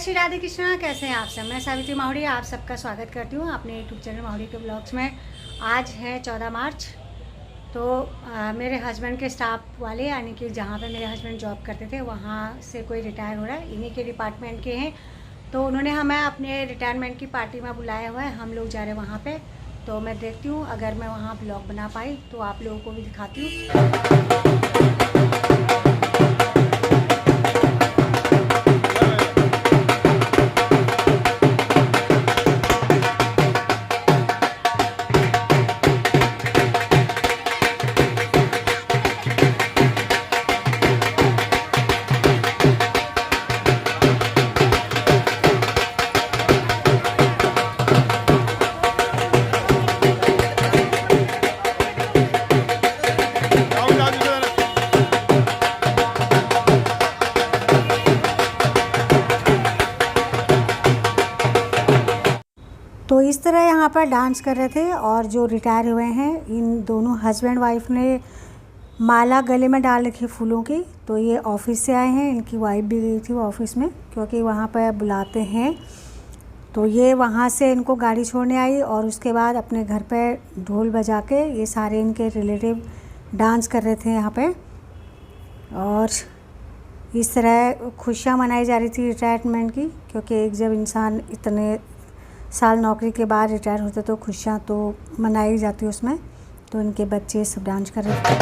श्री राधे कृष्णा। कैसे हैं आप सब? मैं सावित्री माहुड़ी आप सबका स्वागत करती हूँ अपने यूट्यूब चैनल माहुड़ी के ब्लॉग्स में। आज है 14 मार्च। तो मेरे हस्बैंड के स्टाफ वाले यानी कि जहाँ पे मेरे हस्बैंड जॉब करते थे वहाँ से कोई रिटायर हो रहा है, इन्हीं के डिपार्टमेंट के हैं। तो उन्होंने हमें अपने रिटायरमेंट की पार्टी में बुलाया हुआ है, हम लोग जा रहे हैं वहाँ पर। तो मैं देखती हूँ अगर मैं वहाँ ब्लॉग बना पाई तो आप लोगों को भी दिखाती हूँ। तो इस तरह यहाँ पर डांस कर रहे थे और जो रिटायर हुए हैं इन दोनों हस्बैंड वाइफ ने माला गले में डाल रखी फूलों की। तो ये ऑफिस से आए हैं, इनकी वाइफ भी गई थी ऑफिस में क्योंकि वहाँ पर बुलाते हैं। तो ये वहाँ से इनको गाड़ी छोड़ने आई और उसके बाद अपने घर पर ढोल बजा के ये सारे इनके रिलेटिव डांस कर रहे थे यहाँ पे। और इस तरह खुशियाँ मनाई जा रही थी रिटायरमेंट की, क्योंकि एक जब इंसान इतने साल नौकरी के बाद रिटायर होते तो खुशियाँ तो मनाई जाती उसमें। तो इनके बच्चे सब डांस कर रहे थे।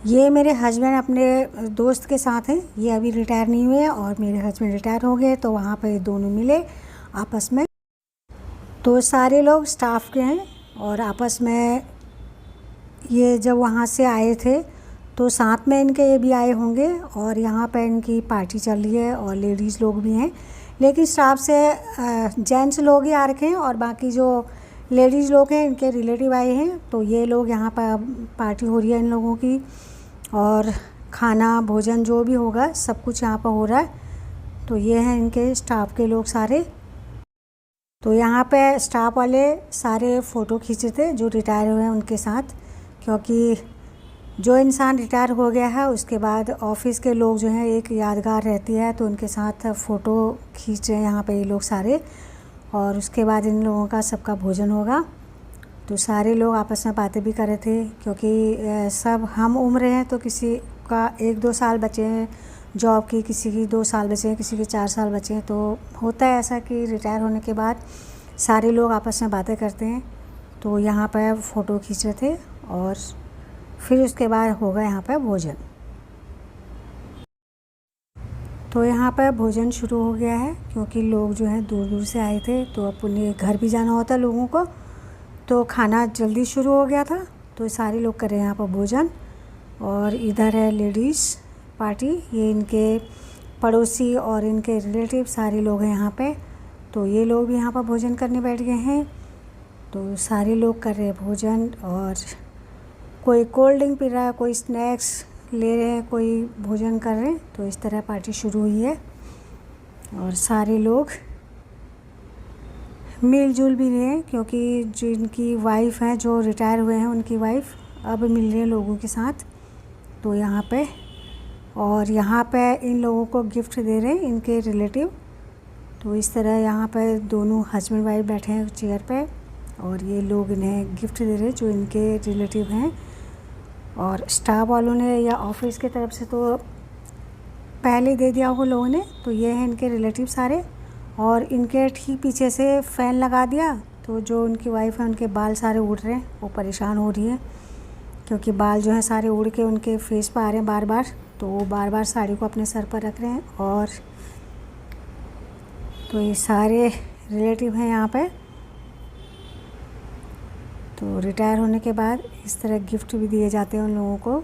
ये मेरे हस्बैंड अपने दोस्त के साथ हैं, ये अभी रिटायर नहीं हुए और मेरे हस्बैंड रिटायर हो गए। तो वहाँ पर दोनों मिले आपस में। तो सारे लोग स्टाफ के हैं और आपस में ये जब वहाँ से आए थे तो साथ में इनके ये भी आए होंगे और यहाँ पे इनकी पार्टी चल रही है और लेडीज़ लोग भी हैं, लेकिन स्टाफ से जेंट्स लोग ही आ रखे हैं और बाकी जो लेडीज़ लोग हैं इनके रिलेटिव आए हैं। तो ये लोग यहाँ पर पार्टी हो रही है इन लोगों की और खाना भोजन जो भी होगा सब कुछ यहाँ पर हो रहा है। तो ये हैं इनके स्टाफ के लोग सारे। तो यहाँ पे स्टाफ वाले सारे फ़ोटो खींचे थे जो रिटायर हुए हैं उनके साथ, क्योंकि जो इंसान रिटायर हो गया है उसके बाद ऑफिस के लोग जो हैं एक यादगार रहती है, तो उनके साथ फ़ोटो खींच रहे हैं यहाँ पे ये लोग सारे। और उसके बाद इन लोगों का सबका भोजन होगा। तो सारे लोग आपस में बातें भी कर रहे थे, क्योंकि सब हम उम्र हैं तो किसी का 1-2 साल बचे हैं जॉब की, किसी की 2 साल बचे हैं, किसी के 4 साल बचे हैं। तो होता है ऐसा कि रिटायर होने के बाद सारे लोग आपस में बातें करते हैं। तो यहाँ पर फ़ोटो खींच रहे थे और फिर उसके बाद होगा यहाँ पर भोजन। तो यहाँ पर भोजन शुरू हो गया है, क्योंकि लोग जो हैं दूर दूर से आए थे तो अपने घर भी जाना होता लोगों को, तो खाना जल्दी शुरू हो गया था। तो सारे लोग कर रहे हैं यहाँ पर भोजन। और इधर है लेडीज़ पार्टी, ये इनके पड़ोसी और इनके रिलेटिव सारे लोग हैं यहाँ पे। तो ये लोग भी यहाँ पर भोजन करने बैठ गए हैं। तो सारे लोग कर रहे हैं भोजन और कोई कोल्ड ड्रिंक पी रहा है, कोई स्नैक्स ले रहे हैं, कोई भोजन कर रहे हैं। तो इस तरह पार्टी शुरू हुई है और सारे लोग मिलजुल भी रहे हैं, क्योंकि जो इनकी वाइफ हैं जो रिटायर हुए हैं उनकी वाइफ अब मिल रहे हैं लोगों के साथ। तो यहाँ पे और यहाँ पे इन लोगों को गिफ्ट दे रहे हैं इनके रिलेटिव। तो इस तरह यहाँ पे दोनों हस्बैंड वाइफ बैठे हैं चेयर पे और ये लोग इन्हें गिफ्ट दे रहे हैं जो इनके रिलेटिव हैं। और स्टाफ वालों ने या ऑफिस की तरफ से तो पहले दे दिया होगा लोगों ने। तो ये हैं इनके रिलेटिव सारे और इनके ठीक पीछे से फ़ैन लगा दिया। तो जो उनकी वाइफ है उनके बाल सारे उड़ रहे हैं, वो परेशान हो रही है क्योंकि बाल जो हैं सारे उड़ के उनके फेस पर आ रहे हैं बार बार। तो वो बार बार साड़ी को अपने सर पर रख रहे हैं। और तो ये सारे रिलेटिव हैं यहाँ पे। तो रिटायर होने के बाद इस तरह गिफ्ट भी दिए जाते हैं उन लोगों को।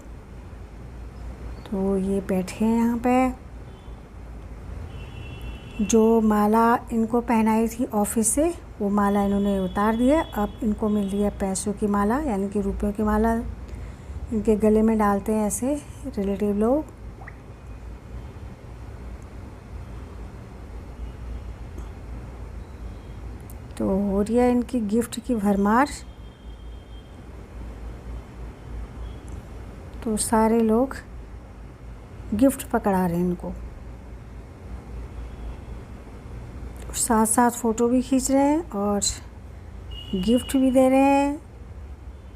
तो ये बैठे हैं यहाँ पे। जो माला इनको पहनाई थी ऑफिस से वो माला इन्होंने उतार दी है। अब इनको मिल रही है पैसों की माला, यानी कि रुपयों की माला इनके गले में डालते हैं ऐसे रिलेटिव लोग। तो हो रही है इनकी गिफ्ट की भरमार। तो सारे लोग गिफ्ट पकड़ा रहे हैं इनको, साथ साथ फ़ोटो भी खींच रहे हैं और गिफ्ट भी दे रहे हैं।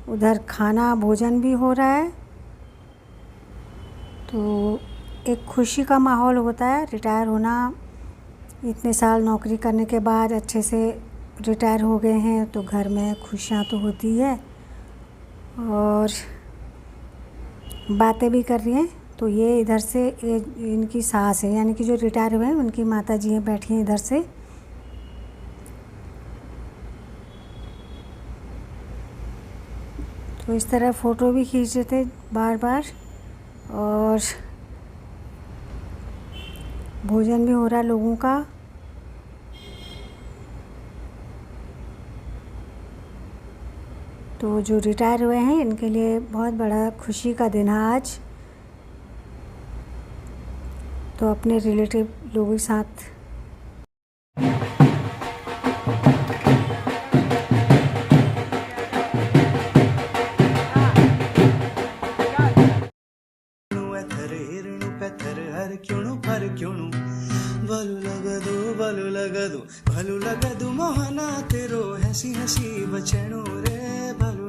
उधर खाना भोजन भी हो रहा है, तो एक खुशी का माहौल होता है। रिटायर होना, इतने साल नौकरी करने के बाद अच्छे से रिटायर हो गए हैं तो घर में खुशियाँ तो होती है और बातें भी कर रही हैं। तो ये इधर से इनकी सास है, यानी कि जो रिटायर हुए हैं उनकी माता जी हैं, बैठी हैं इधर से। तो इस तरह फ़ोटो भी खींच रहे थे बार बार और भोजन भी हो रहा है लोगों का। तो जो रिटायर हुए हैं इनके लिए बहुत बड़ा खुशी का दिन है आज। तो अपने रिलेटिव लोगों के साथ भलू लगदू मोहना तेरो हसी हसी बचणो रे भलू